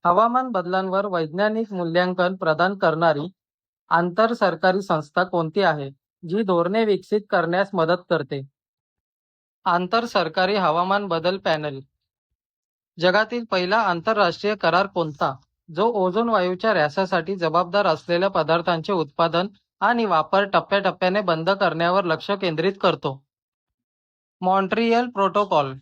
हवामान बदलांवर वैज्ञानिक मूल्यांकन प्रदान करणारी आंतर सरकारी संस्था कोणती आहे, जी धोरणे विकसित करण्यास मदत करते? आंतर सरकारी हवामान बदल पॅनल. जगातील पहिला आंतरराष्ट्रीय करार कोणता, जो ओझोन वायूच्या ऱ्हासासाठी जबाबदार असलेल्या पदार्थांचे उत्पादन आणि वापर टप्प्याटप्प्याने बंद करण्यावर लक्ष केंद्रित करतो? Montreal protocol.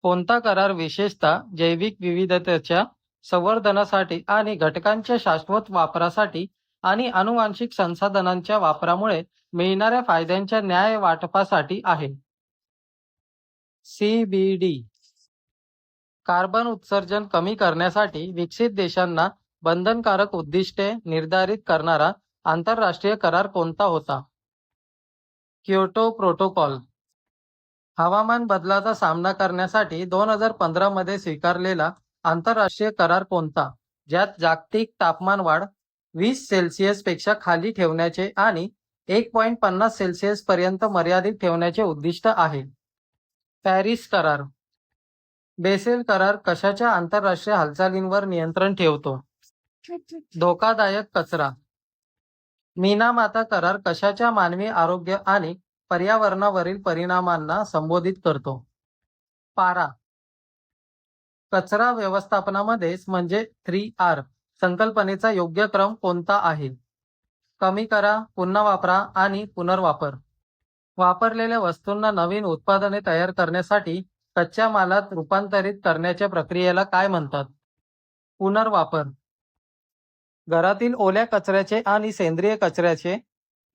कोणता करार विशेषतः जैविक विविधतेच्या संवर्धनासाठी आणि घटकांच्या शाश्वत वापरासाठी आणि आनुवांशिक संसाधनांच्या वापरामुळे मिळणाऱ्या फायद्यांच्या न्याय वाटपासाठी आहे? CBD. कार्बन उत्सर्जन कमी करण्यासाठी विकसित देशांना बंधनकारक उद्दिष्टे निर्धारित करणारा आंतरराष्ट्रीय करार कोणता होता? Kyoto protocol. हवामान बदलाचा सामना करण्यासाठी 2015 मध्ये स्वीकारलेला आंतरराष्ट्रीय करार कोणता, ज्यात जागतिक तापमानवाढ 20 सेल्सिअस पेक्षा खाली ठेवण्याचे आणि 1.50 सेल्सिअस पर्यंत मर्यादित ठेवण्याचे उद्दिष्ट आहे? पॅरिस करार. बेसेल करार कशाच्या आंतरराष्ट्रीय हालचालींवर नियंत्रण ठेवतो? धोकादायक कचरा. मिनामाता करार कशाच्या मानवी आरोग्य आणि पर्यावरणावरील परिणामांना संबोधित करतो? पारा. कचरा व्यवस्थापनामध्ये म्हणजे 3R संकल्पनेचा योग्य क्रम कोणता आहे? कमी करा, पुन्हा वापरा आणि पुनर्वापर. वापरलेल्या वस्तूंना नवीन उत्पादने तयार करण्यासाठी कच्च्या मालात रूपांतरित करण्याच्या प्रक्रियेला काय म्हणतात? पुनर्वापर. घरातील ओल्या कचऱ्याचे आणि सेंद्रिय कचऱ्याचे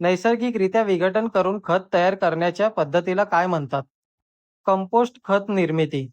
नैसर्गिकरित्या विघटन करून खत तयार करण्याच्या पद्धतीला काय म्हणतात? कंपोस्ट खत निर्मिती.